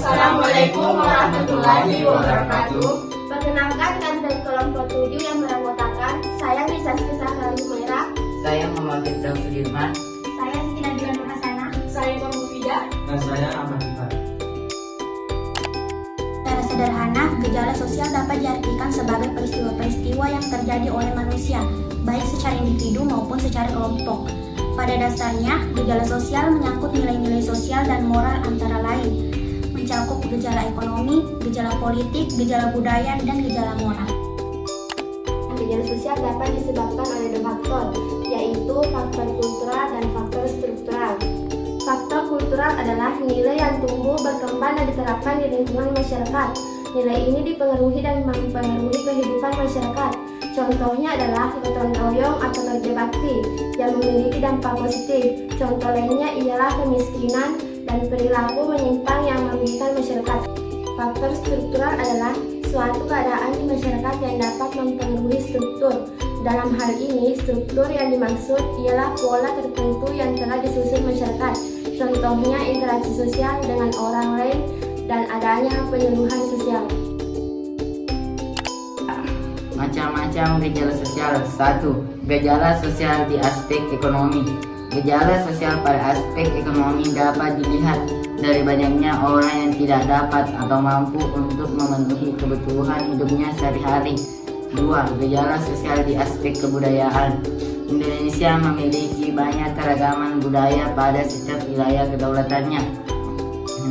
Assalamualaikum warahmatullahi wabarakatuh. Perkenalkan, kami dari kelompok 7 yang beranggotakan saya Nisa Sahra Humaira, Saya Muhammad Firdaus Sudirman, saya Siti Nabila Nur Hasanah, Saya Nur Mufida. Dan saya Ahmad Ifat. Secara sederhana, gejala sosial dapat diartikan sebagai peristiwa-peristiwa yang terjadi oleh manusia, baik secara individu maupun secara kelompok. Pada dasarnya, gejala sosial menyangkut nilai-nilai sosial dan moral antara lain, mencakup gejala ekonomi, gejala politik, gejala budaya, dan gejala moral. Gejala sosial dapat disebabkan oleh dua faktor, yaitu faktor kultural dan faktor struktural. Faktor kultural adalah nilai yang tumbuh, berkembang, dan diterapkan di lingkungan masyarakat. Nilai ini dipengaruhi dan mempengaruhi kehidupan masyarakat. Contohnya adalah gotong royong atau kerja bakti yang memiliki dampak positif. Contoh lainnya ialah kemiskinan dan perilaku menyimpang yang merugikan masyarakat. Faktor struktural adalah suatu keadaan di masyarakat yang dapat mempengaruhi struktur. Dalam hal ini, struktur yang dimaksud ialah pola tertentu yang telah disusun masyarakat. Contohnya interaksi sosial dengan orang lain dan adanya penyuluhan sosial. macam-macam gejala sosial. 1. Gejala sosial di aspek ekonomi. Gejala sosial pada aspek ekonomi dapat dilihat dari banyaknya orang yang tidak dapat atau mampu untuk memenuhi kebutuhan hidupnya sehari-hari. 2. Gejala sosial di aspek kebudayaan. Indonesia memiliki banyak keragaman budaya pada setiap wilayah kedaulatannya.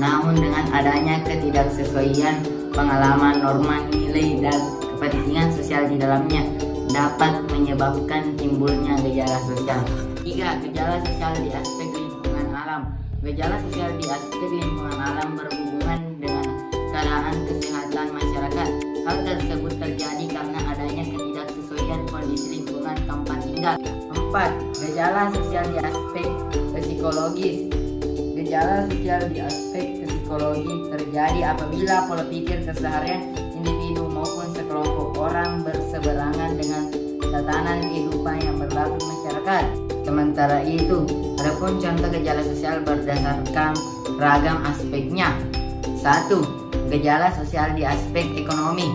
Namun dengan adanya ketidaksesuaian pengalaman, norma, nilai, dan kepentingan sosial di dalamnya dapat menyebabkan timbulnya gejala sosial. 3. Gejala sosial di aspek lingkungan alam. Gejala sosial di aspek lingkungan alam berhubungan dengan keadaan kesehatan masyarakat. Hal tersebut terjadi karena adanya ketidaksesuaian kondisi lingkungan tempat tinggal. 4. Gejala sosial di aspek psikologis. Gejala sosial di aspek psikologi terjadi apabila pola pikir keseharian individu maupun sekelompok orang berseberangan dengan tatanan kehidupan yang berlaku di masyarakat. Sementara itu, adapun contoh gejala sosial berdasarkan ragam aspeknya. 1. Gejala sosial di aspek ekonomi.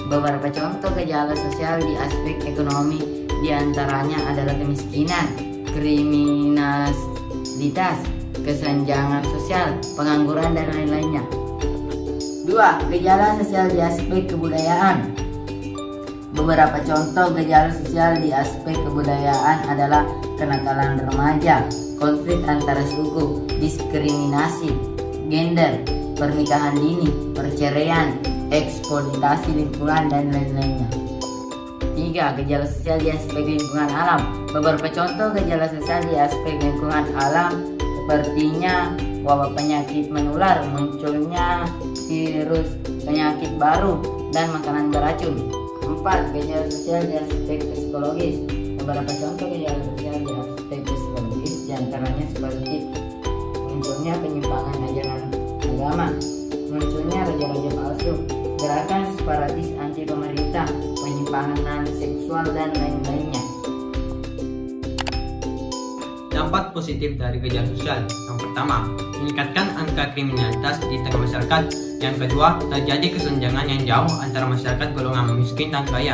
Beberapa contoh gejala sosial di aspek ekonomi diantaranya adalah kemiskinan, kriminalitas, kesenjangan sosial, pengangguran, dan lain-lainnya. 2. Gejala sosial di aspek kebudayaan. Beberapa contoh gejala sosial di aspek kebudayaan adalah kenakalan remaja, konflik antara suku, diskriminasi, gender, pernikahan dini, perceraian, eksploitasi lingkungan, dan lain-lainnya. 3. Gejala sosial di aspek lingkungan alam. Beberapa contoh gejala sosial di aspek lingkungan alam sepertinya wabah penyakit menular, munculnya virus penyakit baru, dan makanan beracun. 4. Gejala sosial di aspek psikologis. Beberapa contoh gejala sosial di aspek psikologis diantaranya seperti munculnya penyimpangan ajaran agama, munculnya raja-raja palsu, gerakan separatis anti pemerintah, penyimpangan seksual, dan lain-lainnya. Dampak positif dari gejala sosial. Yang pertama, meningkatkan angka kriminalitas di tengah masyarakat. Yang kedua, terjadi kesenjangan yang jauh antara masyarakat golongan miskin dan kaya.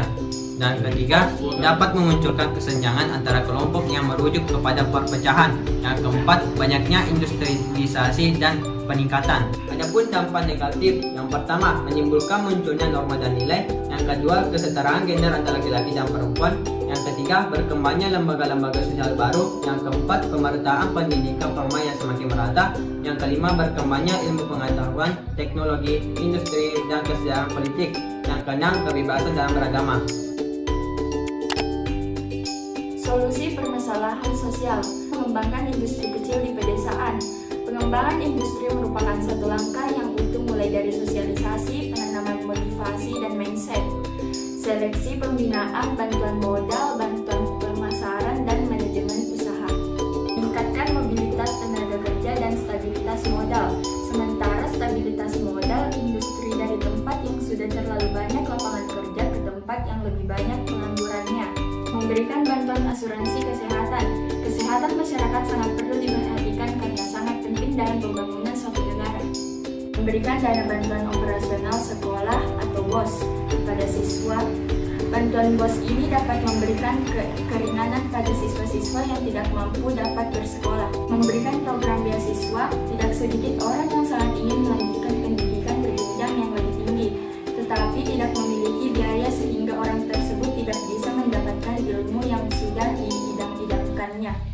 Dan ketiga, dapat memunculkan kesenjangan antara kelompok yang merujuk kepada perpecahan. Yang keempat, banyaknya industrialisasi dan peningkatan. Adapun dampak negatif, yang pertama, menimbulkan munculnya norma dan nilai. Yang kedua, kesetaraan gender antara laki-laki dan perempuan. Yang ketiga, berkembangnya lembaga-lembaga sosial baru. Yang keempat, pemerataan pendidikan formal yang semakin merata. Yang kelima, berkembangnya ilmu pengetahuan, teknologi, industri, dan kesejahteraan politik. Yang keenam, kebebasan dalam beragama. Solusi permasalahan sosial. Mengembangkan industri kecil di pedesaan. Pengembangan industri merupakan satu langkah yang utuh mulai dari sosialisasi, penanaman motivasi, dan mindset. Seleksi pembinaan, bantuan modal, bantuan pemasaran, dan manajemen usaha. Meningkatkan mobilitas tenaga kerja dan stabilitas modal. Sementara stabilitas modal, industri dari tempat yang sudah terlalu banyak lapangan kerja ke tempat yang lebih banyak penganggurannya. Memberikan bantuan asuransi kesehatan. Kesehatan masyarakat sangat perlu diperhatikan karena sangat penting dalam pembangunan suatu negara. memberikan dana bantuan operasional sekolah atau BOS pada siswa. Bantuan BOS ini dapat memberikan keringanan pada siswa-siswa yang tidak mampu dapat bersekolah. Memberikan program beasiswa, tidak sedikit orang yang sangat ingin melanjutkan pendidikan ke jenjang yang lebih tinggi, tetapi tidak memiliki biaya sehingga orang tersebut tidak bisa mendapatkan ilmu yang sudah diidam-idamkannya.